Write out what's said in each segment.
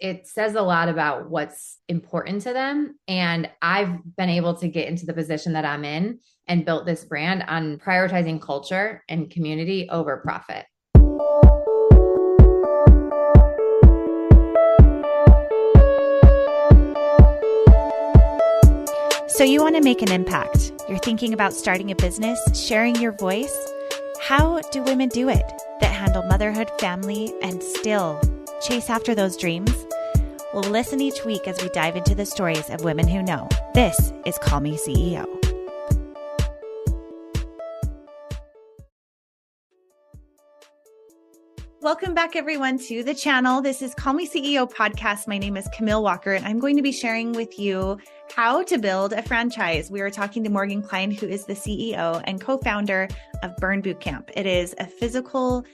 it says a lot about what's important to them. And I've been able to get into the position that I'm in and built this brand on prioritizing culture and community over profit. So you want to make an impact. You're thinking about starting a business, sharing your voice. How do women do it that handle motherhood, family, and still chase after those dreams? Well, listen each week as we dive into the stories of women who know. This is Call Me CEO. Welcome back, everyone, to the channel. This is Call Me CEO podcast. My name is Camille Walker, and I'm going to be sharing with you how to build a franchise. We are talking to Morgan Kline, who is the CEO and co-founder of Bootcamp. It is a physical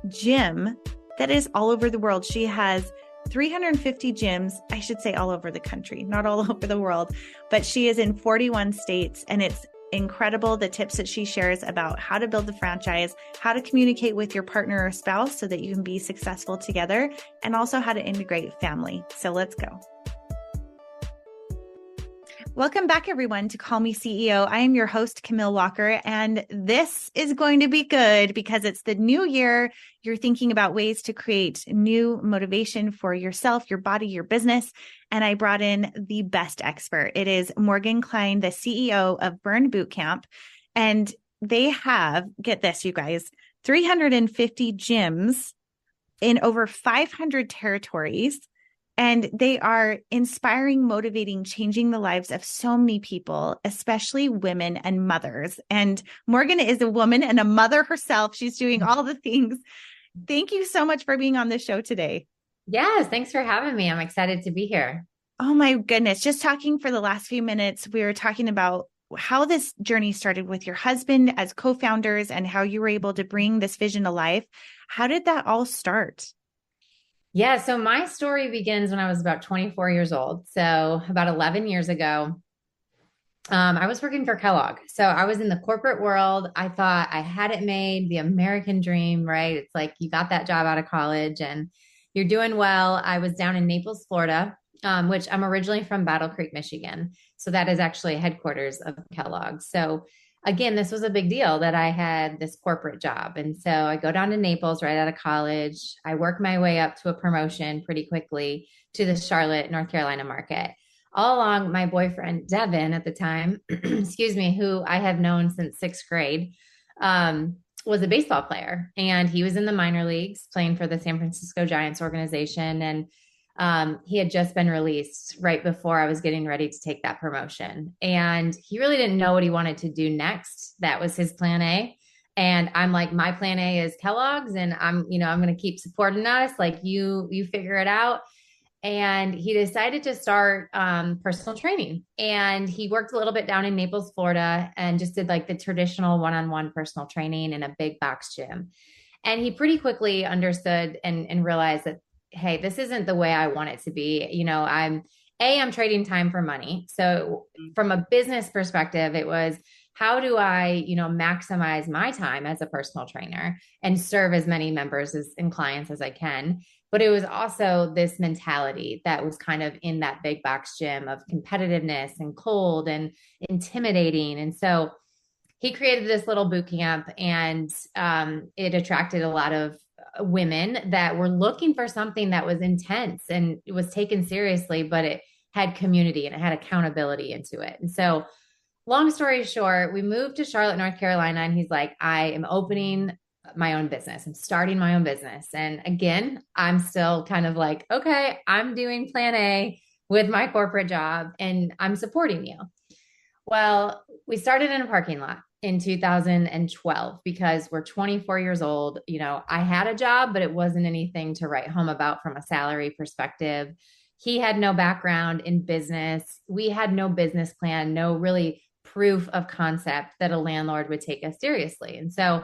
gym that is all over the world. She has 350 gyms, I should say all over the country, not all over the world, but she is in 41 states, and it's incredible the tips that she shares about how to build the franchise, how to communicate with your partner or spouse so that you can be successful together, and also how to integrate family. So let's go. Welcome back, everyone, to Call Me CEO. I am your host, Camille Walker, and this is going to be good because it's the new year. You're thinking about ways to create new motivation for yourself, your body, your business. And I brought in the best expert. It is Morgan Kline, the CEO of Bootcamp. And they have, get this, you guys, 350 gyms in over 500 territories. And they are inspiring, motivating, changing the lives of so many people, especially women and mothers. And Morgan is a woman and a mother herself. She's doing all the things. Thank you so much for being on the show today. Yes, thanks for having me. I'm excited to be here. Oh my goodness. Just talking for the last few minutes, we were talking about how this journey started with your husband as co-founders and how you were able to bring this vision to life. How did that all start? Yeah, so my story begins when I was about 24 years old. So about 11 years ago, I was working for Kellogg. So I was in the corporate world. I thought I had it made, the American dream, right? It's like you got that job out of college and you're doing well. I was down in Naples, Florida, which I'm originally from Battle Creek, Michigan. So that is actually headquarters of Kellogg. So again, this was a big deal that I had this corporate job. And so I go down to Naples right out of college. I work my way up to a promotion pretty quickly to the Charlotte, North Carolina market. All along, my boyfriend, Devan, at the time, excuse me, who I have known since sixth grade, was a baseball player. And he was in the minor leagues playing for the San Francisco Giants organization. And he had just been released right before I was getting ready to take that promotion. And he really didn't know what he wanted to do next. That was his plan A. And I'm like, my plan A is Kellogg's, and I'm going to keep supporting us. Like you figure it out. And he decided to start personal training. And he worked a little bit down in Naples, Florida, and just did like the traditional one-on-one personal training in a big box gym. And he pretty quickly understood and realized that, hey, this isn't the way I want it to be. I'm trading time for money. So from a business perspective, it was, how do I, maximize my time as a personal trainer and serve as many members and clients as I can. But it was also this mentality that was kind of in that big box gym of competitiveness and cold and intimidating. And so he created this little boot camp, and it attracted a lot of women that were looking for something that was intense and it was taken seriously, but it had community and it had accountability into it. And so long story short, we moved to Charlotte, North Carolina, and he's like, I am opening my own business. I'm starting my own business. And again, I'm still kind of like, okay, I'm doing plan A with my corporate job and I'm supporting you. Well, we started in a parking lot in 2012 because we're 24 years old. I had a job, but it wasn't anything to write home about from a salary perspective. He had no background in business. We had no business plan, no really proof of concept that a landlord would take us seriously. And so,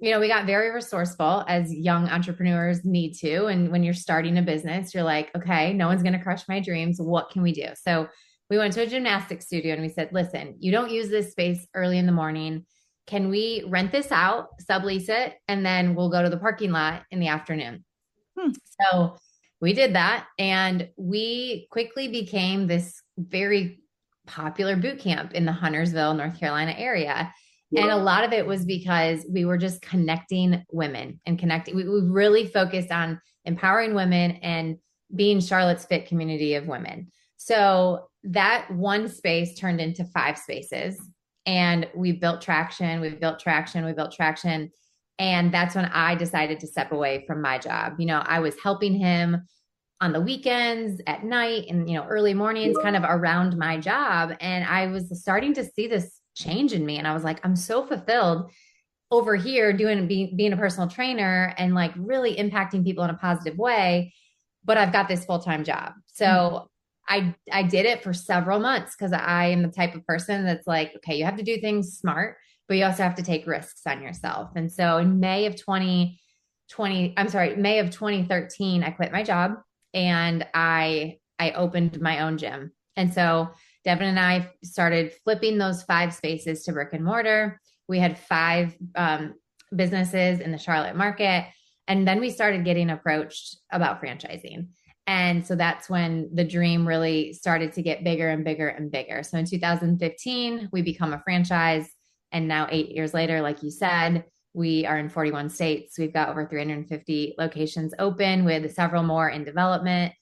we got very resourceful, as young entrepreneurs need to. And when you're starting a business, you're like, okay, no one's going to crush my dreams. What can we do? So we went to a gymnastics studio and we said, listen, you don't use this space early in the morning. Can we rent this out, sublease it, and then we'll go to the parking lot in the afternoon? So we did that. And we quickly became this very popular boot camp in the Huntersville, North Carolina area. And a lot of it was because we were just connecting women and connecting. We really focused on empowering women and being Charlotte's fit community of women. So that one space turned into 5 spaces. And we built traction, we built traction, we built traction. And that's when I decided to step away from my job. I was helping him on the weekends, at night, and early mornings, kind of around my job. And I was starting to see this change in me. And I was like, I'm so fulfilled over here being a personal trainer and like really impacting people in a positive way. But I've got this full-time job. So I did it for several months because I am the type of person that's like, okay, you have to do things smart, but you also have to take risks on yourself. And so in May of 2013, I quit my job and I opened my own gym. And so Devan and I started flipping those 5 spaces to brick and mortar. We had 5 businesses in the Charlotte market. And then we started getting approached about franchising. And so that's when the dream really started to get bigger and bigger and bigger. So in 2015, we become a franchise. And now 8 years later, like you said, we are in 41 states. We've got over 350 locations open with several more in development.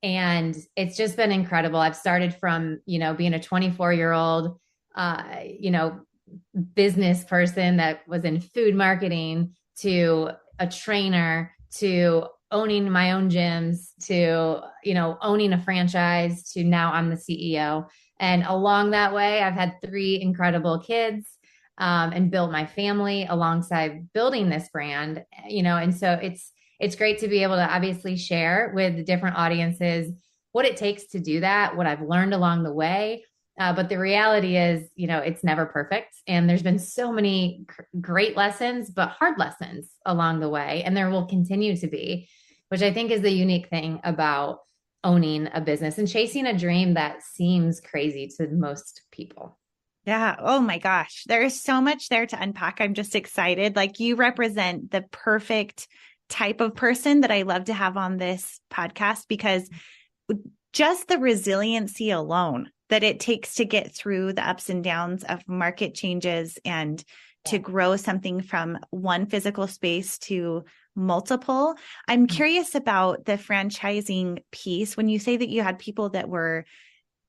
And it's just been incredible. I've started from, being a 24-year-old, business person that was in food marketing to a trainer to owning my own gyms to, owning a franchise to now I'm the CEO. And along that way, I've had 3 incredible kids and built my family alongside building this brand, and so it's great to be able to obviously share with different audiences what it takes to do that, what I've learned along the way. But the reality is, it's never perfect. And there's been so many great lessons, but hard lessons along the way. And there will continue to be, which I think is the unique thing about owning a business and chasing a dream that seems crazy to most people. Yeah. Oh my gosh. There is so much there to unpack. I'm just excited. Like, you represent the perfect type of person that I love to have on this podcast, because just the resiliency alone that it takes to get through the ups and downs of market changes and to grow something from one physical space to multiple. I'm curious about the franchising piece. When you say that you had people that were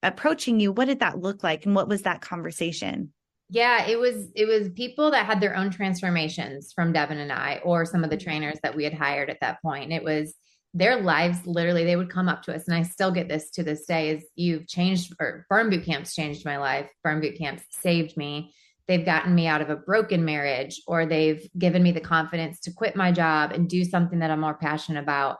approaching you, what did that look like? And what was that conversation? Yeah, it was people that had their own transformations from Devan and I, or some of the trainers that we had hired at that point. It was their lives, literally, they would come up to us. And I still get this to this day is you've changed, or Burn Boot Camps changed my life. Burn Boot Camps saved me. They've gotten me out of a broken marriage, or they've given me the confidence to quit my job and do something that I'm more passionate about.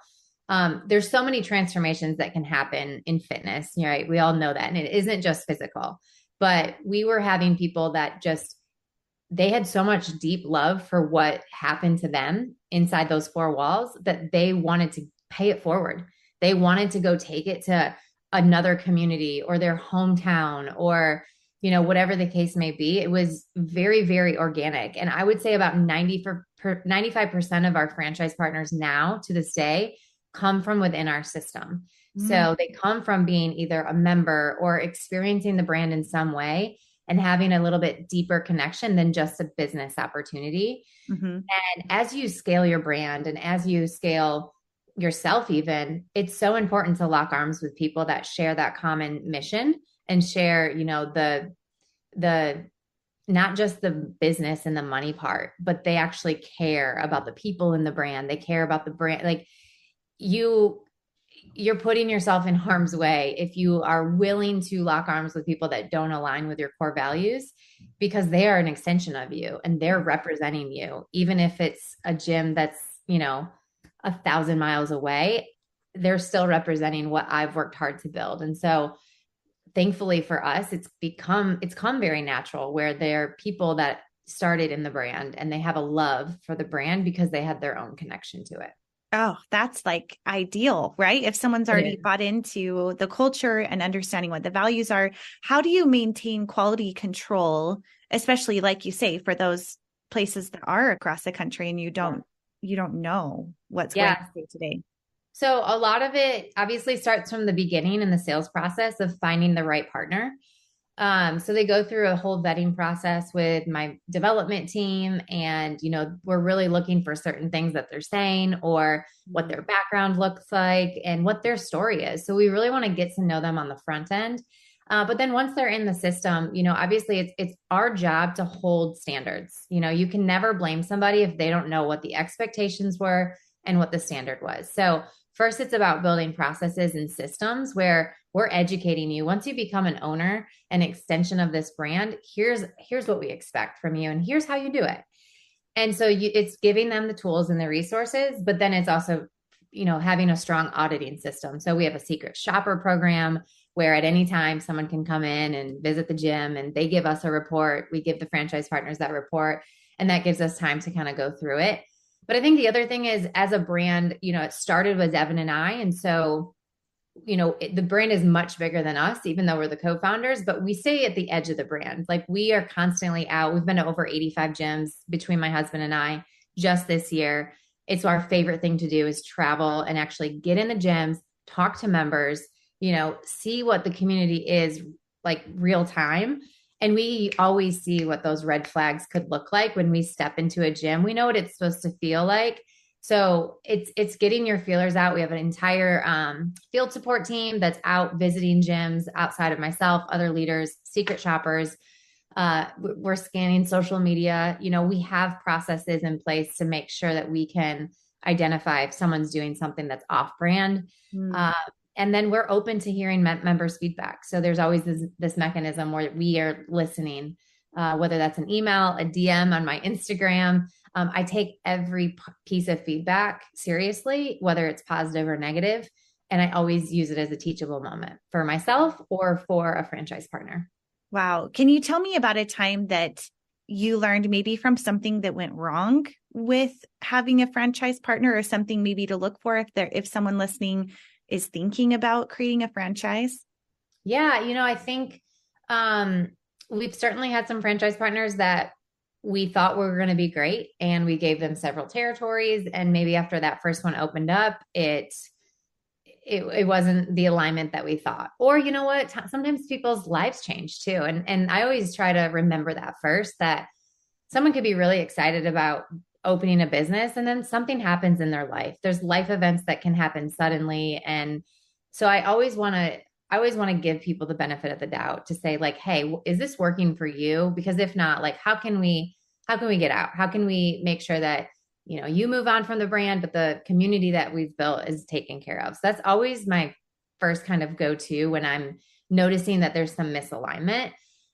There's so many transformations that can happen in fitness, right? We all know that. And it isn't just physical, but we were having people that they had so much deep love for what happened to them inside those 4 walls that they wanted to pay it forward. They wanted to go take it to another community or their hometown, or, whatever the case may be. It was very, very organic. And I would say about 95% of our franchise partners now to this day come from within our system. So they come from being either a member or experiencing the brand in some way and having a little bit deeper connection than just a business opportunity. And as you scale your brand and as you scale yourself, even, it's so important to lock arms with people that share that common mission and share, the not just the business and the money part, but they actually care about the people in the brand. They care about the brand. Like, you're putting yourself in harm's way if you are willing to lock arms with people that don't align with your core values, because they are an extension of you and they're representing you. Even if it's a gym that's, 1,000 miles away, they're still representing what I've worked hard to build. And so thankfully for us, it's come very natural, where they're people that started in the brand and they have a love for the brand because they had their own connection to it. Oh, that's like ideal, right? If someone's already bought into the culture and understanding what the values are, how do you maintain quality control, especially like you say, for those places that are across the country and you don't know what's going on day to day? So a lot of it obviously starts from the beginning in the sales process of finding the right partner. So they go through a whole vetting process with my development team, and we're really looking for certain things that they're saying or what their background looks like and what their story is. So we really want to get to know them on the front end. But then once they're in the system, obviously it's our job to hold standards. You can never blame somebody if they don't know what the expectations were and what the standard was. So first, it's about building processes and systems where we're educating you. Once you become an owner, an extension of this brand, here's what we expect from you, and here's how you do it. And so it's giving them the tools and the resources, but then it's also, having a strong auditing system. So we have a secret shopper program where at any time someone can come in and visit the gym and they give us a report. We give the franchise partners that report, and that gives us time to kind of go through it. But I think the other thing is, as a brand, it started with Devan and I. And so, the brand is much bigger than us, even though we're the co-founders, but we stay at the edge of the brand. Like, we are constantly out. We've been to over 85 gyms between my husband and I just this year. It's our favorite thing to do, is travel and actually get in the gyms, talk to members, see what the community is like real time. And we always see what those red flags could look like when we step into a gym. We know what it's supposed to feel like. So it's getting your feelers out. We have an entire field support team that's out visiting gyms outside of myself, other leaders, secret shoppers. We're scanning social media. We have processes in place to make sure that we can identify if someone's doing something that's off brand. And then we're open to hearing members' feedback. So there's always this mechanism where we are listening, whether that's an email, a DM on my Instagram. I take every piece of feedback seriously, whether it's positive or negative. And I always use it as a teachable moment for myself or for a franchise partner. Wow. Can you tell me about a time that you learned maybe from something that went wrong with having a franchise partner, or something maybe to look for if someone listening is thinking about creating a franchise? Yeah. I think we've certainly had some franchise partners that we thought were going to be great, and we gave them several territories. And maybe after that first one opened up, it wasn't the alignment that we thought. Or sometimes people's lives change too. And I always try to remember that first, that someone could be really excited about opening a business, and then something happens in their life. There's life events that can happen suddenly. And so I always want to give people the benefit of the doubt to say, like, hey, is this working for you? Because if not, like, how can we get out? How can we make sure that, you move on from the brand, but the community that we've built is taken care of? So that's always my first kind of go-to when I'm noticing that there's some misalignment.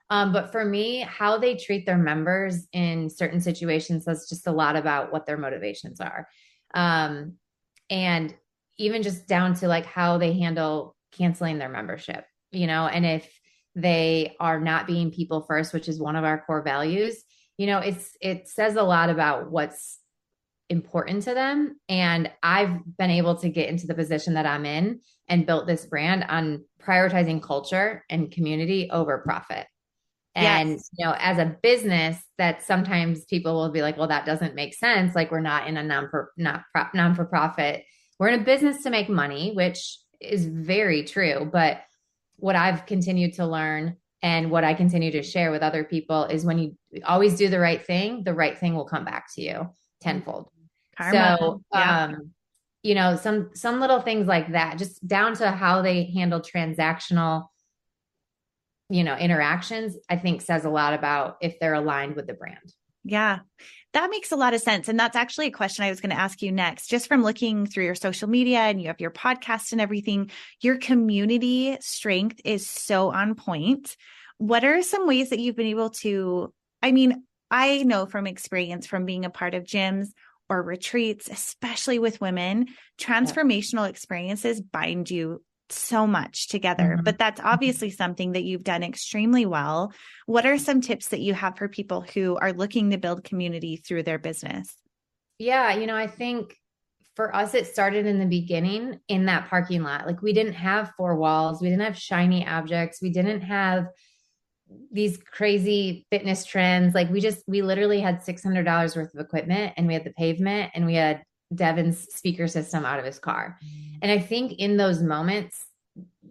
But for me, how they treat their members in certain situations says just a lot about what their motivations are. And even just down to like how they handle canceling their membership, and if they are not being people first, which is one of our core values, it says a lot about what's important to them. And I've been able to get into the position that I'm in and built this brand on prioritizing culture and community over profit. And, Yes. as a business, that sometimes people will be like, well, that doesn't make sense. Like, we're not in a non-for-profit. We're in a business to make money, which is very true. But what I've continued to learn and what I continue to share with other people is, when you always do the right thing will come back to you tenfold. Karma. So, some little things like that, just down to how they handle transactional, interactions, I think says a lot about if they're aligned with the brand. Yeah, that makes a lot of sense. And that's actually a question I was going to ask you next. Just from looking through your social media, and you have your podcast and everything, your community strength is so on point. What are some ways that you've been able to, I know from experience from being a part of gyms or retreats, especially with women, transformational experiences bind you so much together, but that's obviously something that you've done extremely well. What are some tips that you have for people who are looking to build community through their business? Yeah. I think for us, it started in the beginning in that parking lot. Like, we didn't have four walls. We didn't have shiny objects. We didn't have these crazy fitness trends. Like, we literally had $600 worth of equipment, and we had the pavement, and we had Devan's speaker system out of his car. And I think in those moments,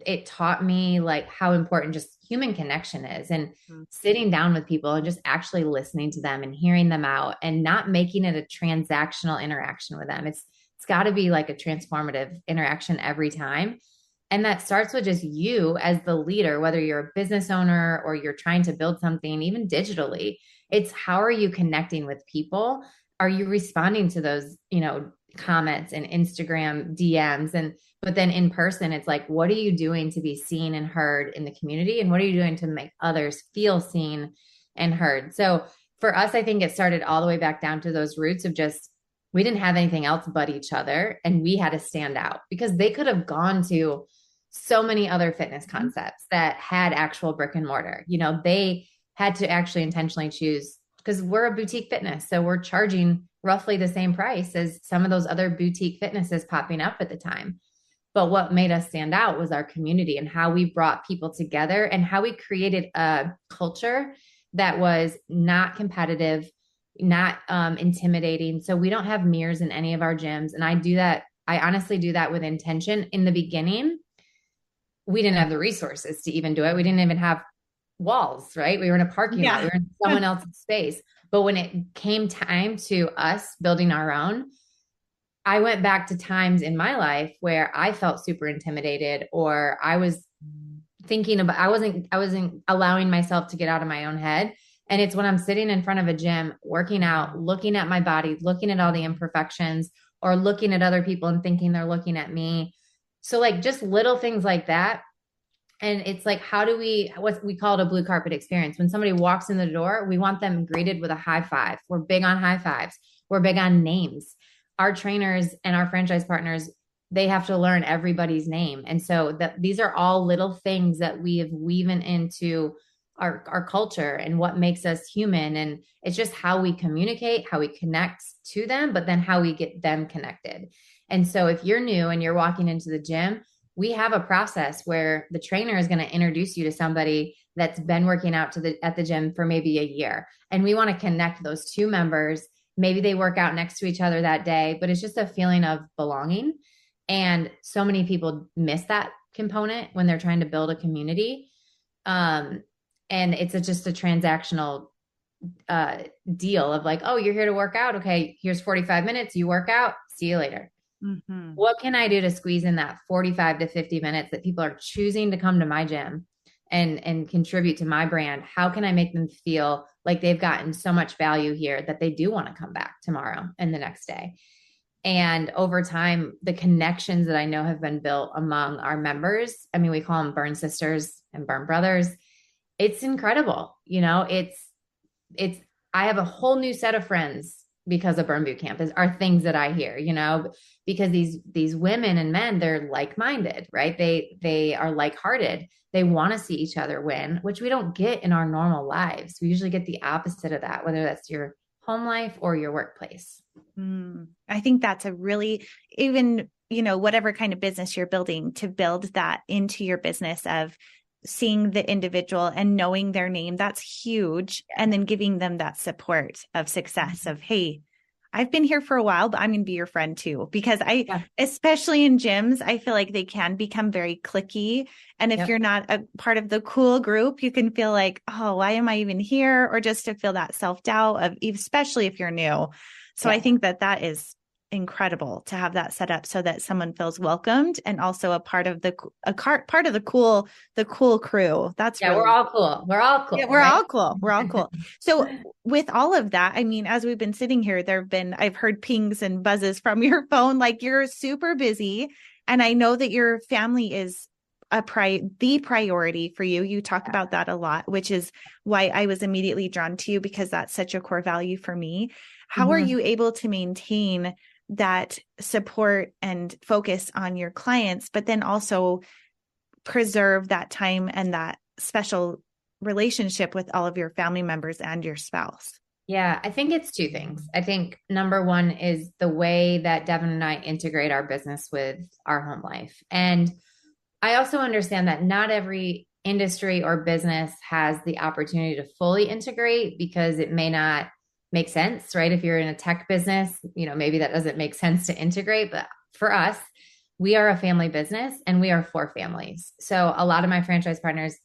it taught me like how important just human connection is, and sitting down with people and just actually listening to them and hearing them out and not making it a transactional interaction with them. It's got to be like a transformative interaction every time. And that starts with just you as the leader, whether you're a business owner or you're trying to build something, even digitally. It's how are you connecting with people? Are you responding to those, comments and Instagram DMs? But then in person, it's like, what are you doing to be seen and heard in the community? And what are you doing to make others feel seen and heard? So for us, I think it started all the way back down to those roots of just, we didn't have anything else but each other. And we had to stand out because they could have gone to so many other fitness concepts that had actual brick and mortar. They had to actually intentionally choose, because we're a boutique fitness. So we're charging roughly the same price as some of those other boutique fitnesses popping up at the time. But what made us stand out was our community and how we brought people together and how we created a culture that was not competitive, not intimidating. So we don't have mirrors in any of our gyms. And I honestly do that with intention. In the beginning, we didn't have the resources to even do it. We didn't even have walls, right? We were in a parking lot. We were in someone else's space. But when it came time to us building our own, I went back to times in my life where I felt super intimidated, or I was thinking about, I wasn't allowing myself to get out of my own head. And it's when I'm sitting in front of a gym, working out, looking at my body, looking at all the imperfections, or looking at other people and thinking they're looking at me. So like just little things like that. And it's like, what we call it a blue carpet experience. When somebody walks in the door, we want them greeted with a high five. We're big on high fives. We're big on names. Our trainers and our franchise partners, they have to learn everybody's name. And so these are all little things that we have woven into our culture and what makes us human. And it's just how we communicate, how we connect to them, but then how we get them connected. And so if you're new and you're walking into the gym, we have a process where the trainer is going to introduce you to somebody that's been working out at the gym for maybe a year. And we want to connect those two members. Maybe they work out next to each other that day, but it's just a feeling of belonging. And so many people miss that component when they're trying to build a community. And it's just a transactional deal of like, oh, you're here to work out. Okay, here's 45 minutes. You work out. See you later. Mm-hmm. What can I do to squeeze in that 45 to 50 minutes that people are choosing to come to my gym and contribute to my brand? How can I make them feel like they've gotten so much value here that they do want to come back tomorrow and the next day? And over time, the connections that I know have been built among our members, I mean, we call them Burn Sisters and Burn Brothers. It's incredible. I have a whole new set of friends because of Burn Bootcamp are things that I hear, because these women and men, they're like-minded, right? They are like-hearted. They want to see each other win, which we don't get in our normal lives. We usually get the opposite of that, whether that's your home life or your workplace. I think that's a really, even, whatever kind of business you're building, to build that into your business of seeing the individual and knowing their name, that's huge. And then giving them that support of success of, hey, I've been here for a while, but I'm going to be your friend too. Because especially in gyms, I feel like they can become very cliquey. And if you're not a part of the cool group, you can feel like, oh, why am I even here? Or just to feel that self-doubt of, especially if you're new. So I think that is incredible to have that set up so that someone feels welcomed and also a part of the cool crew. That's we're all cool. We're all cool. Yeah, we're all cool. We're all cool. So with all of that, I mean, as we've been sitting here, I've heard pings and buzzes from your phone, like you're super busy. And I know that your family is the priority for you. You talk about that a lot, which is why I was immediately drawn to you, because that's such a core value for me. How are you able to maintain that support and focus on your clients, but then also preserve that time and that special relationship with all of your family members and your spouse? Yeah, I think it's two things. I think number one is the way that Devan and I integrate our business with our home life. And I also understand that not every industry or business has the opportunity to fully integrate, because it may not make sense, right? If you're in a tech business, maybe that doesn't make sense to integrate. But for us, we are a family business and we are for families. So a lot of my franchise partners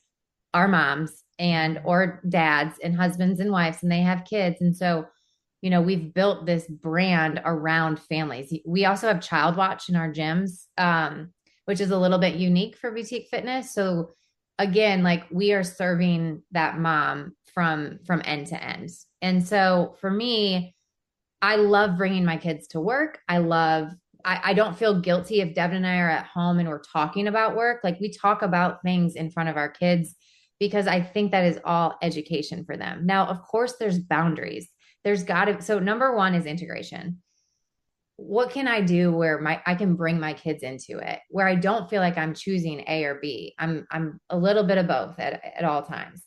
are moms and or dads and husbands and wives, and they have kids. And so, we've built this brand around families. We also have child watch in our gyms, which is a little bit unique for boutique fitness. So again, like we are serving that mom from end to end. And so for me, I love bringing my kids to work. I don't feel guilty if Devin and I are at home and we're talking about work. Like we talk about things in front of our kids because I think that is all education for them. Now, of course, there's boundaries. So number one is integration. What can I do where I can bring my kids into it, where I don't feel like I'm choosing A or B. I'm a little bit of both at all times.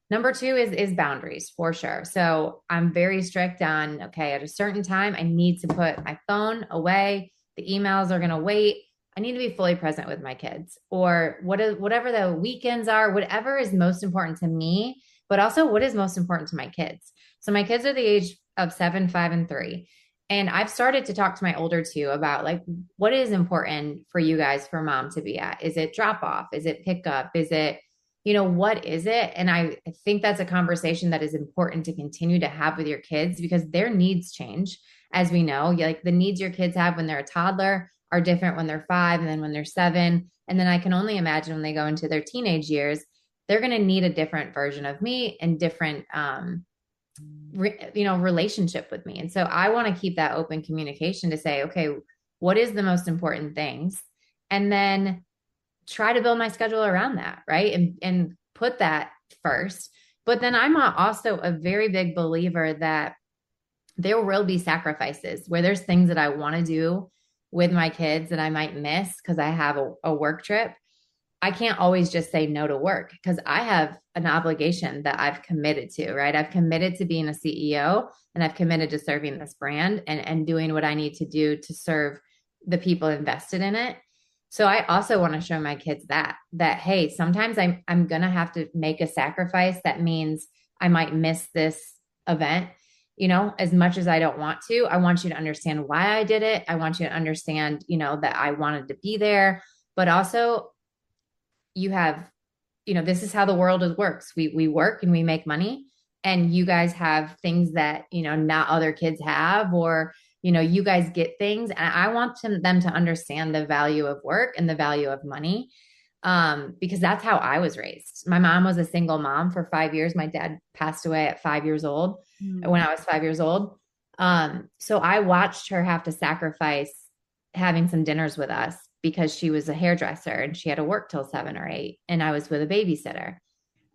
Number two is boundaries for sure. So I'm very strict on, okay, at a certain time, I need to put my phone away. The emails are going to wait. I need to be fully present with my kids, or whatever the weekends are, whatever is most important to me, but also what is most important to my kids. So my kids are the age of 7, 5, and 3. And I've started to talk to my older two about like, what is important for you guys for mom to be at? Is it drop off? Is it pickup? Is it, what is it? And I think that's a conversation that is important to continue to have with your kids because their needs change. As we know, like the needs your kids have when they're a toddler are different when they're 5 and then when they're 7. And then I can only imagine when they go into their teenage years, they're going to need a different version of me and different, relationship with me. And so I want to keep that open communication to say, okay, what is the most important things? And then try to build my schedule around that. Right. And put that first. But then I'm also a very big believer that there will be sacrifices where there's things that I want to do with my kids that I might miss because I have a work trip. I can't always just say no to work because I have an obligation that I've committed to, right? I've committed to being a CEO and I've committed to serving this brand and doing what I need to do to serve the people invested in it. So I also want to show my kids that, hey, sometimes I'm going to have to make a sacrifice that means I might miss this event, as much as I don't want to. I want you to understand why I did it. I want you to understand, that I wanted to be there, but also you have, this is how the world works. We work and we make money, and you guys have things that, not other kids have, or, you guys get things. And I want them to understand the value of work and the value of money. Because that's how I was raised. My mom was a single mom for 5 years. My dad passed away at 5 years old when I was 5 years old. So I watched her have to sacrifice having some dinners with us because she was a hairdresser and she had to work till 7 or 8 and I was with a babysitter.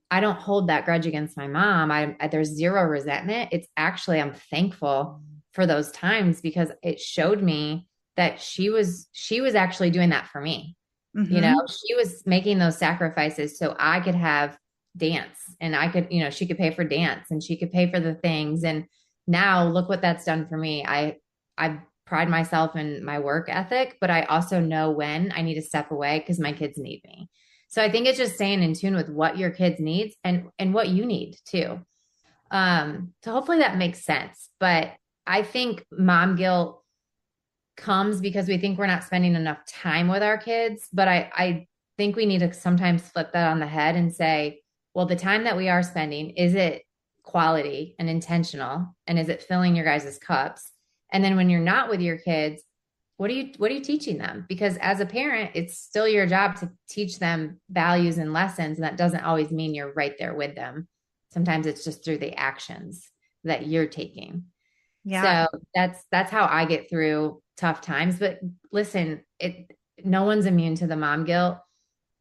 I don't hold that grudge against my mom. There's zero resentment. It's actually, I'm thankful for those times because it showed me that she was actually doing that for me. Mm-hmm. She was making those sacrifices so I could have dance and I could, she could pay for dance and she could pay for the things. And now look what that's done for me. I pride myself in my work ethic, but I also know when I need to step away because my kids need me. So I think it's just staying in tune with what your kids needs and what you need too. So hopefully that makes sense. But I think mom guilt comes because we think we're not spending enough time with our kids. But I think we need to sometimes flip that on the head and say, well, the time that we are spending, is it quality and intentional? And is it filling your guys' cups? And then when you're not with your kids, what are you teaching them? Because as a parent, it's still your job to teach them values and lessons. And that doesn't always mean you're right there with them. Sometimes it's just through the actions that you're taking. Yeah. So that's how I get through tough times. But listen, no one's immune to the mom guilt.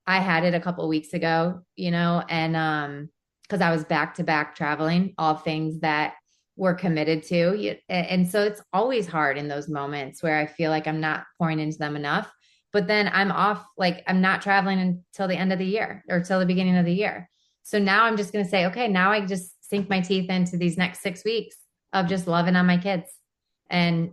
I had it a couple of weeks ago, and because I was back to back traveling, all things that we're committed to. And so it's always hard in those moments where I feel like I'm not pouring into them enough, but then I'm off, like I'm not traveling until the end of the year or till the beginning of the year. So now I'm just going to say, okay, now I just sink my teeth into these next 6 weeks of just loving on my kids. And,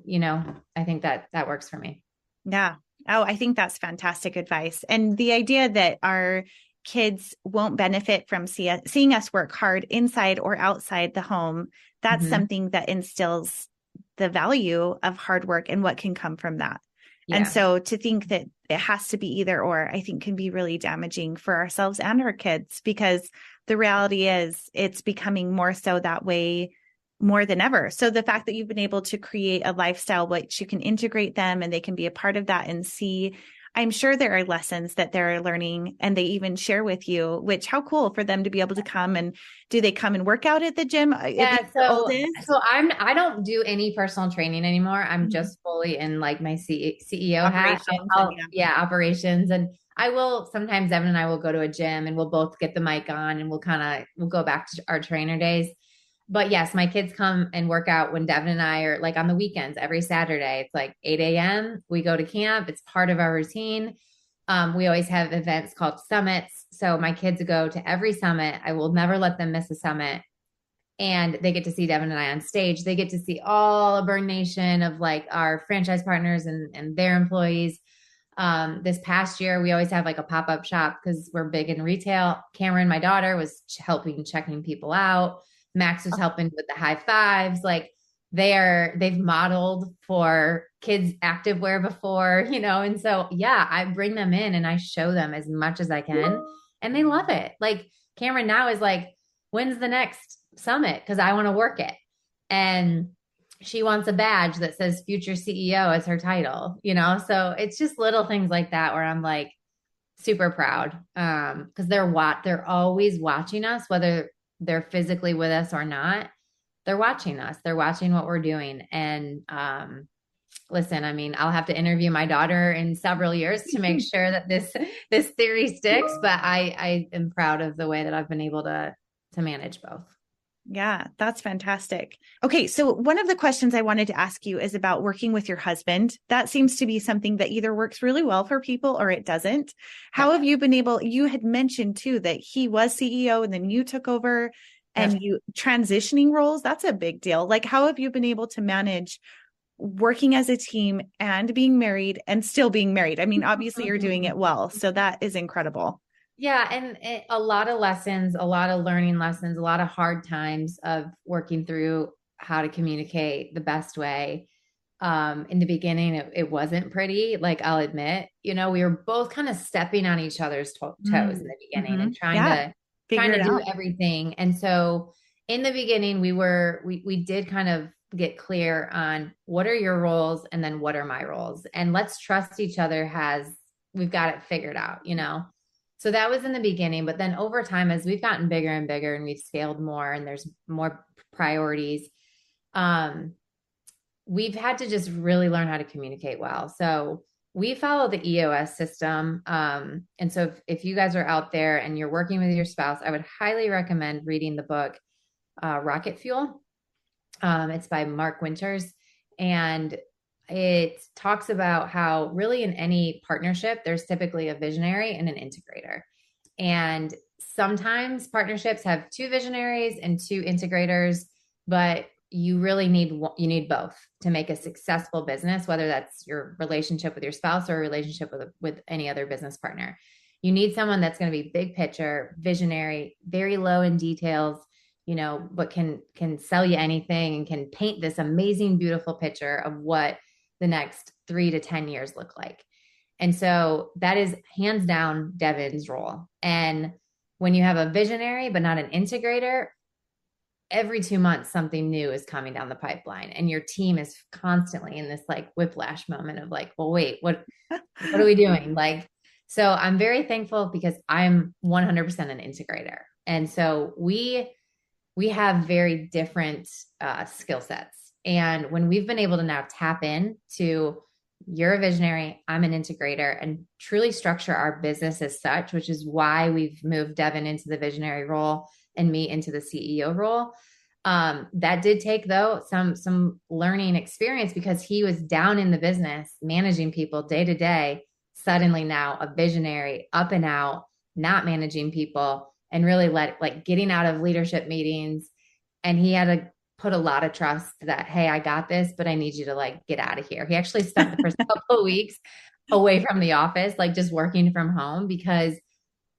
I think that works for me. Yeah. Oh, I think that's fantastic advice. And the idea that our kids won't benefit from seeing us work hard inside or outside the home, that's Mhm. something that instills the value of hard work and what can come from that. And Yeah. so to think that it has to be either or, I think can be really damaging for ourselves and our kids, because the reality is it's becoming more so that way more than ever. So the fact that you've been able to create a lifestyle which you can integrate them and they can be a part of that and see, I'm sure there are lessons that they're learning and they even share with you, which how cool for them to be able to come. And do they come and work out at the gym? At Yeah, least the oldest? I don't do any personal training anymore. I'm Mhm. just fully in like my CEO hat. Operations and yeah. Yeah, operations. And I will sometimes Evan and I will go to a gym and we'll both get the mic on and we'll go back to our trainer days. But yes, my kids come and work out when Devin and I are like on the weekends every Saturday. It's like 8 a.m. We go to camp. It's part of our routine. We always have events called summits. So my kids go to every summit. I will never let them miss a summit, and they get to see Devin and I on stage. They get to see all of Burn Nation of like our franchise partners and their employees. This past year, we always have like a pop up shop because we're big in retail. Cameron, my daughter, was helping checking people out. Max was helping with the high fives. Like they've modeled for kids activewear before, and so yeah, I bring them in and I show them as much as I can, and they love it. Like Cameron now is like, when's the next summit? Because I want to work it. And she wants a badge that says future CEO as her title. So it's just little things like that where I'm like super proud. Because they're always watching us, whether they're physically with us or not. They're watching us. They're watching what we're doing. And listen, I mean, I'll have to interview my daughter in several years to make sure that this theory sticks. But I am proud of the way that I've been able to manage both. Yeah, that's fantastic. Okay, so one of the questions I wanted to ask you is about working with your husband. That seems to be something that either works really well for people or it doesn't. How Yep. have you been you had mentioned too that he was CEO and then you took over and Yep. you transitioning roles. That's a big deal. Like, how have you been able to manage working as a team and being married and still being married? I mean, obviously you're doing it well, so that is incredible. Yeah, and a lot of lessons, a lot of learning lessons, a lot of hard times of working through how to communicate the best way. In the beginning, it wasn't pretty, like I'll admit. We were both kind of stepping on each other's toes in the beginning Mm-hmm. and trying Yeah, to figure trying it to do out. everything. And so in the beginning, we did kind of get clear on what are your roles and then what are my roles, and let's trust each other. We've got it figured out. So that was in the beginning, but then over time, as we've gotten bigger and bigger and we've scaled more and there's more priorities, um, we've had to just really learn how to communicate well. So we follow the EOS system. And so if you guys are out there and you're working with your spouse, I would highly recommend reading the book, Rocket Fuel. It's by Mark Winters. And it talks about how really in any partnership, there's typically a visionary and an integrator. And sometimes partnerships have two visionaries and two integrators, but you really need both to make a successful business, whether that's your relationship with your spouse or a relationship with any other business partner. You need someone that's going to be big picture, visionary, very low in details, but can sell you anything and can paint this amazing, beautiful picture of what the next 3 to 10 years look like. And so that is hands down Devan's role. And when you have a visionary, but not an integrator, every 2 months, something new is coming down the pipeline. And your team is constantly in this like whiplash moment of like, well, wait, what are we doing? Like, so I'm very thankful because I'm 100% an integrator. And so we have very different skill sets. And when we've been able to now tap in to you're a visionary, I'm an integrator, and truly structure our business as such, which is why we've moved Devan into the visionary role and me into the CEO role. That did take though some learning experience because he was down in the business, managing people day to day, suddenly now a visionary, up and out, not managing people, and really getting out of leadership meetings. And he had to put a lot of trust that, hey, I got this, but I need you to like get out of here. He actually spent the first couple of weeks away from the office, like just working from home because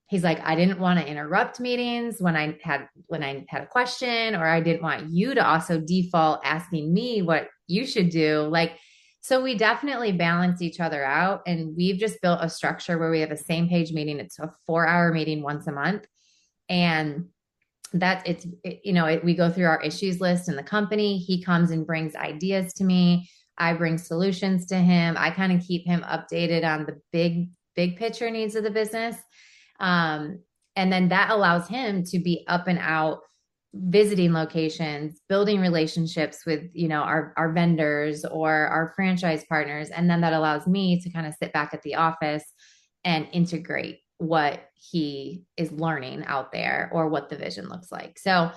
he's like, I didn't want to interrupt meetings when I had a question, or I didn't want you to also default asking me what you should do. Like, so we definitely balance each other out. And we've just built a structure where we have a same page meeting. It's a 4 hour meeting once a month. And that we go through our issues list in the company. He comes and brings ideas to me. I bring solutions to him. I kind of keep him updated on the big picture needs of the business. And then that allows him to be up and out visiting locations, building relationships with, our vendors or our franchise partners. And then that allows me to kind of sit back at the office and integrate what he is learning out there or what the vision looks like. So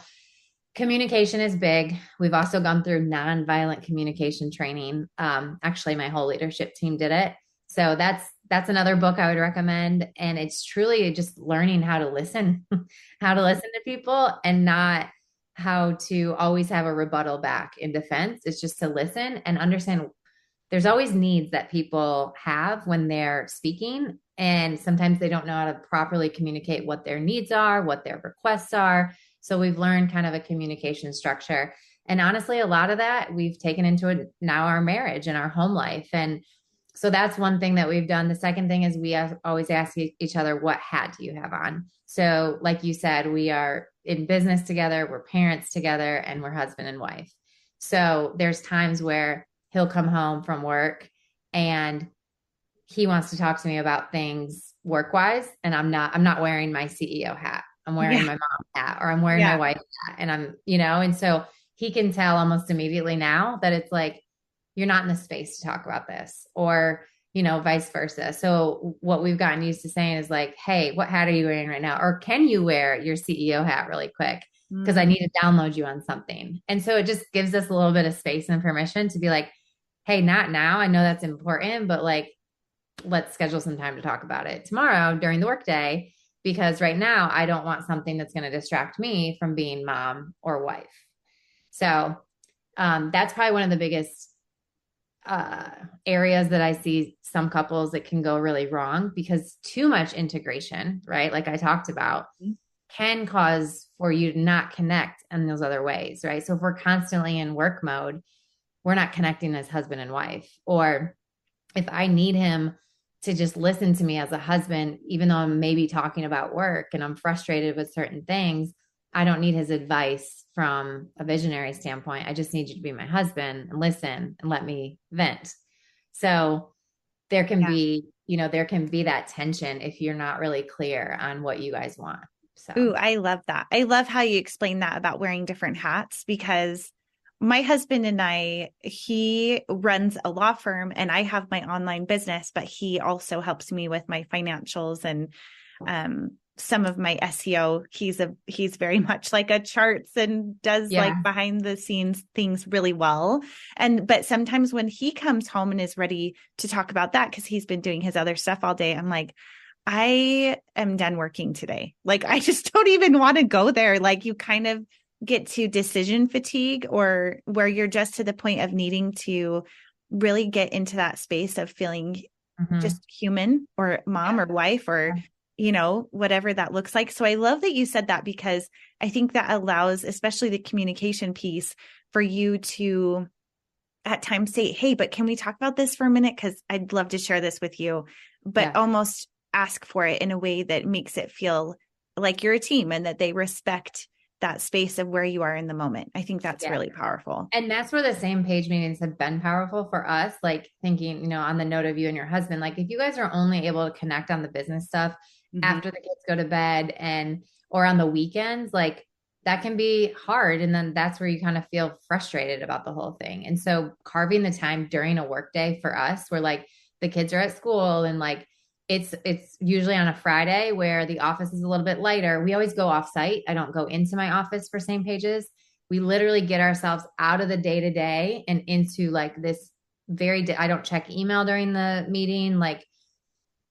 communication is big. We've also gone through nonviolent communication training. Actually, my whole leadership team did it. So that's another book I would recommend. And it's truly just learning how to listen, how to listen to people and not how to always have a rebuttal back in defense. It's just to listen and understand there's always needs that people have when they're speaking. And sometimes they don't know how to properly communicate what their needs are, what their requests are. So we've learned kind of a communication structure. And honestly, a lot of that we've taken into now our marriage and our home life. And so that's one thing that we've done. The second thing is we always ask each other, what hat do you have on? So like you said, we are in business together, we're parents together, and we're husband and wife. So there's times where he'll come home from work and he wants to talk to me about things work-wise. And I'm not wearing my CEO hat. I'm wearing my mom hat, or I'm wearing my wife's hat. And and so he can tell almost immediately now that it's like, you're not in the space to talk about this, or, vice versa. So what we've gotten used to saying is like, hey, what hat are you wearing right now? Or can you wear your CEO hat really quick? Because I need to download you on something. And so it just gives us a little bit of space and permission to be like, hey, not now. I know that's important, but like, let's schedule some time to talk about it tomorrow during the workday, because right now I don't want something that's going to distract me from being mom or wife. So that's probably one of the biggest areas that I see some couples that can go really wrong, because too much integration, right? Like I talked about, can cause for you to not connect in those other ways, right? So if we're constantly in work mode, we're not connecting as husband and wife. Or if I need him to just listen to me as a husband, even though I'm maybe talking about work and I'm frustrated with certain things, I don't need his advice from a visionary standpoint. I just need you to be my husband and listen and let me vent. So there can be, there can be that tension if you're not really clear on what you guys want. So, ooh, I love that. I love how you explain that about wearing different hats, because my husband and he runs a law firm and I have my online business, but he also helps me with my financials and some of my SEO. He's very much like a charts and does like behind the scenes things really well. But sometimes when he comes home and is ready to talk about that, because he's been doing his other stuff all day, I'm like, I am done working today. Like, I just don't even want to go there. Like, you kind of get to decision fatigue, or where you're just to the point of needing to really get into that space of feeling just human, or mom or wife, or, whatever that looks like. So I love that you said that, because I think that allows, especially the communication piece, for you to at times say, hey, but can we talk about this for a minute? Because I'd love to share this with you, but almost ask for it in a way that makes it feel like you're a team and that they respect that space of where you are in the moment. I think that's really powerful. And that's where the same page meetings have been powerful for us. Like thinking, on the note of you and your husband, like if you guys are only able to connect on the business stuff after the kids go to bed or on the weekends, like that can be hard. And then that's where you kind of feel frustrated about the whole thing. And so carving the time during a work day for us, where like the kids are at school and like, it's usually on a Friday where the office is a little bit lighter. We always go off site. I don't go into my office for same pages. We literally get ourselves out of the day to day and into like this I don't check email during the meeting.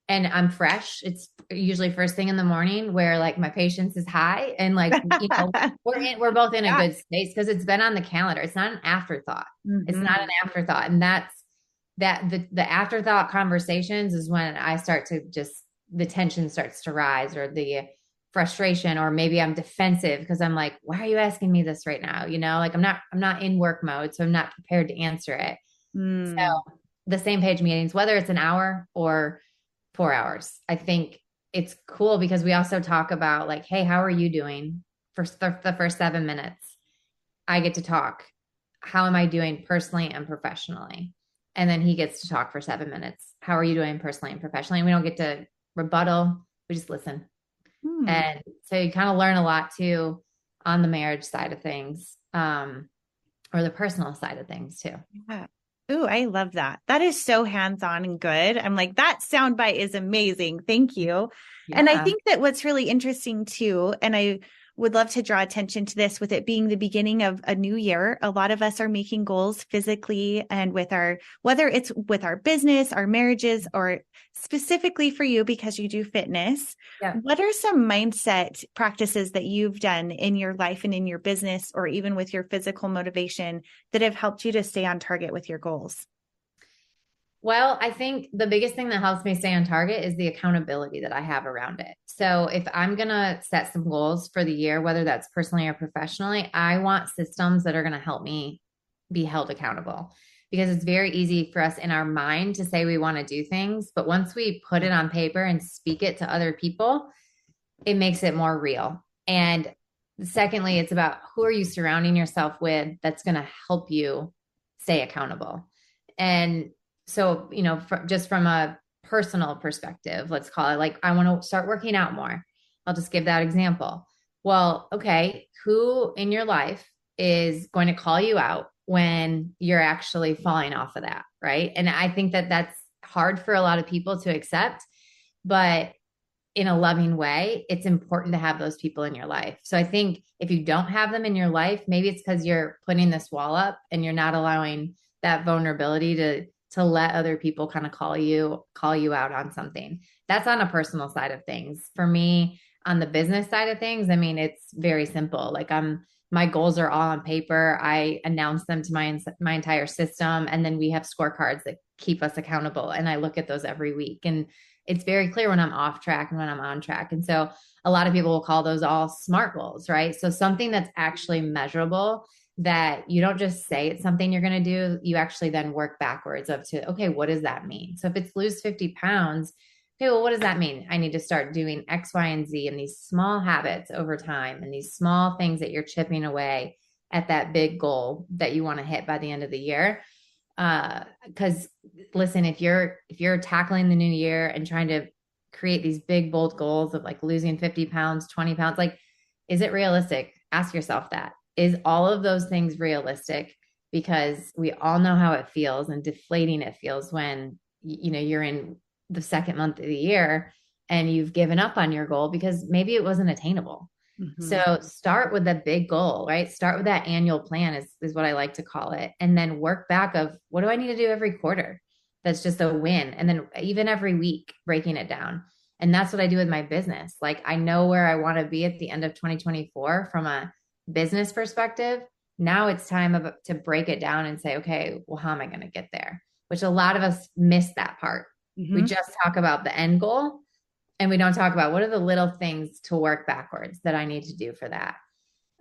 And I'm fresh. It's usually first thing in the morning where like my patience is high and like, we're both in a good space because it's been on the calendar. It's not an afterthought. It's not an afterthought. And the afterthought conversations is when I start to just the tension starts to rise or the frustration, or maybe I'm defensive because I'm like, why are you asking me this right now? Like I'm not in work mode, so I'm not prepared to answer it. Mm. So the same page meetings, whether it's an hour or 4 hours, I think it's cool because we also talk about like, hey, how are you doing for the first 7 minutes? I get to talk. How am I doing personally and professionally? And then he gets to talk for 7 minutes. How are you doing personally and professionally? And we don't get to rebuttal. We just listen. Hmm. And so you kind of learn a lot too on the marriage side of things, or the personal side of things too. Yeah. Ooh, I love that. That is so hands-on and good. I'm like, that soundbite is amazing. Thank you. And I Yeah. think that what's really interesting too, and I would love to draw attention to this with it being the beginning of a new year. A lot of us are making goals physically and with whether it's with our business, our marriages, or specifically for you because you do fitness. Yeah. What are some mindset practices that you've done in your life and in your business, or even with your physical motivation that have helped you to stay on target with your goals? Well, I think the biggest thing that helps me stay on target is the accountability that I have around it. So if I'm going to set some goals for the year, whether that's personally or professionally, I want systems that are going to help me be held accountable, because it's very easy for us in our mind to say we want to do things. But once we put it on paper and speak it to other people, it makes it more real. And secondly, it's about who are you surrounding yourself with that's going to help you stay accountable. And so, just from a personal perspective, let's call it, like, I want to start working out more. I'll just give that example. Well, okay, who in your life is going to call you out when you're actually falling off of that? Right. And I think that that's hard for a lot of people to accept, but in a loving way, it's important to have those people in your life. So I think if you don't have them in your life, maybe it's because you're putting this wall up and you're not allowing that vulnerability to let other people kind of call you out on something. That's on a personal side of things. For me, on the business side of things, I mean, it's very simple. Like my goals are all on paper. I announce them to my entire system, and then we have scorecards that keep us accountable. And I look at those every week, and it's very clear when I'm off track and when I'm on track. And so a lot of people will call those all SMART goals, right? So something that's actually measurable, that you don't just say it's something you're going to do. You actually then work backwards okay, what does that mean? So if it's lose 50 pounds, okay, well, what does that mean? I need to start doing X, Y, and Z, and these small habits over time, and these small things that you're chipping away at that big goal that you want to hit by the end of the year. Because listen, if you're tackling the new year and trying to create these big bold goals of like losing 50 pounds, 20 pounds, like, is it realistic? Ask yourself that. Is all of those things realistic? Because we all know how it feels and deflating it feels when you're in the second month of the year and you've given up on your goal because maybe it wasn't attainable. Mm-hmm. So start with the big goal, right? Start with that annual plan is what I like to call it. And then work back of, what do I need to do every quarter? That's just a win. And then even every week, breaking it down. And that's what I do with my business. Like, I know where I want to be at the end of 2024 from a business perspective. Now it's time to break it down and say, okay, well, how am I going to get there? Which a lot of us miss that part. Mm-hmm. We just talk about the end goal, and we don't talk about what are the little things to work backwards that I need to do for that.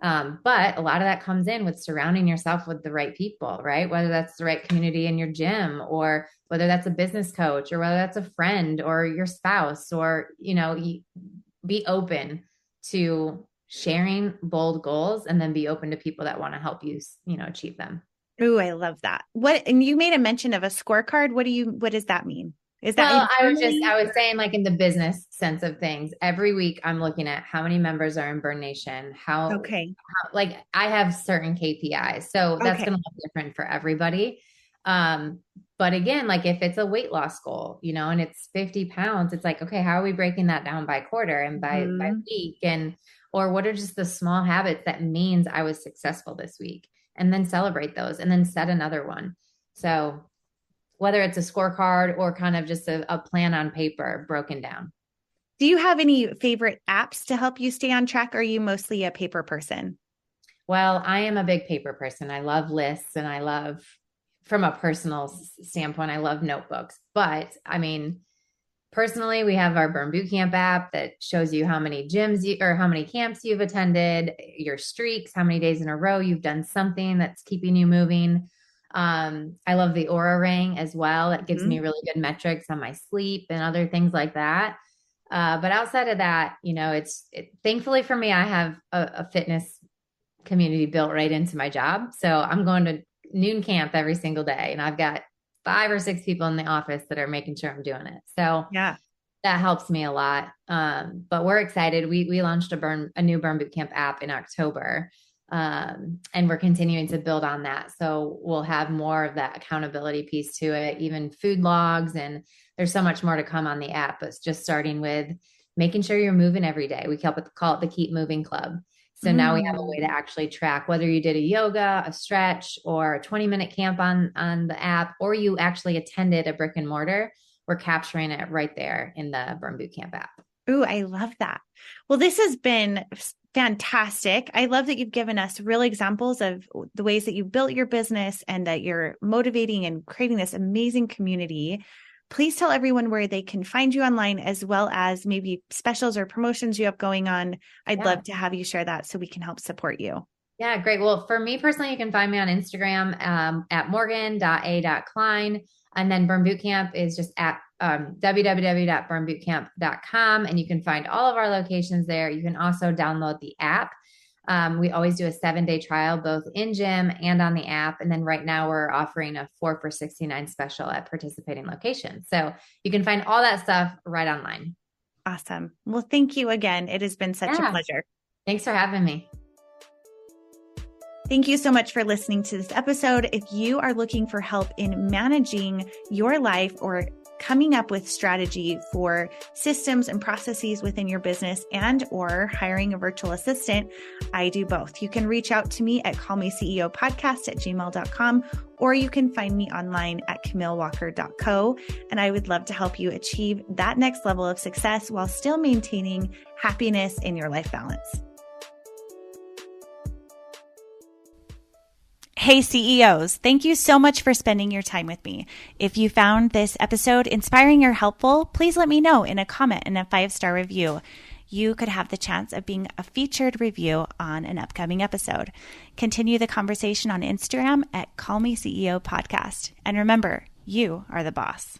But a lot of that comes in with surrounding yourself with the right people, right? Whether that's the right community in your gym, or whether that's a business coach, or whether that's a friend or your spouse, or, be open to sharing bold goals, and then be open to people that want to help you, achieve them. Ooh, I love that. And you made a mention of a scorecard. What does that mean? Is that Well, internally? I was saying, like, in the business sense of things, every week I'm looking at how many members are in Burn Nation, Okay. like, I have certain KPIs. So that's Okay. going to look different for everybody. But again, like, if it's a weight loss goal, and it's 50 pounds, it's like, okay, how are we breaking that down by quarter and by Mm-hmm. week? Or what are just the small habits that means I was successful this week? And then celebrate those, and then set another one. So whether it's a scorecard or kind of just a plan on paper broken down. Do you have any favorite apps to help you stay on track? Or are you mostly a paper person? Well, I am a big paper person. I love lists, and I love, from a personal standpoint, I love notebooks. But I mean, Personally, we have our Burn Bootcamp app that shows you how many gyms or how many camps you've attended, your streaks, how many days in a row you've done something that's keeping you moving. I love the Aura Ring as well. It gives me Mhm. really good metrics on my sleep and other things like that. But outside of that, thankfully for me, I have a fitness community built right into my job. So I'm going to noon camp every single day, and I've got 5 or 6 people in the office that are making sure I'm doing it. So Yeah. that helps me a lot. But we're excited. We launched a new Burn Bootcamp app in October. And we're continuing to build on that. So we'll have more of that accountability piece to it, even food logs. And there's so much more to come on the app. It's just starting with making sure you're moving every day. We call it the Keep Moving Club. So now we have a way to Mm. actually track whether you did a yoga, a stretch, or a 20-minute camp on the app, or you actually attended a brick and mortar. We're capturing it right there in the Burn Bootcamp app. Ooh, I love that. Well, this has been fantastic. I love that you've given us real examples of the ways that you built your business and that you're motivating and creating this amazing community. Please tell everyone where they can find you online, as well as maybe specials or promotions you have going on. I'd Yeah. love to have you share that so we can help support you. Yeah, great. Well, for me personally, you can find me on Instagram at morgan.a.kline. And then Burn Bootcamp is just at www.burnbootcamp.com. And you can find all of our locations there. You can also download the app. We always do a 7-day trial, both in gym and on the app. And then right now we're offering a 4 for $69 special at participating locations. So you can find all that stuff right online. Awesome. Well, thank you again. It has been such a pleasure. Thanks for having me. Thank you so much for listening to this episode. If you are looking for help in managing your life or coming up with strategy for systems and processes within your business and or hiring a virtual assistant, I do both. You can reach out to me at callmeceopodcast@gmail.com, or you can find me online at camillewalker.co. And I would love to help you achieve that next level of success while still maintaining happiness in your life balance. Hey CEOs, thank you so much for spending your time with me. If you found this episode inspiring or helpful, please let me know in a comment and a 5-star review. You could have the chance of being a featured review on an upcoming episode. Continue the conversation on Instagram at Call Me CEO Podcast. And remember, you are the boss.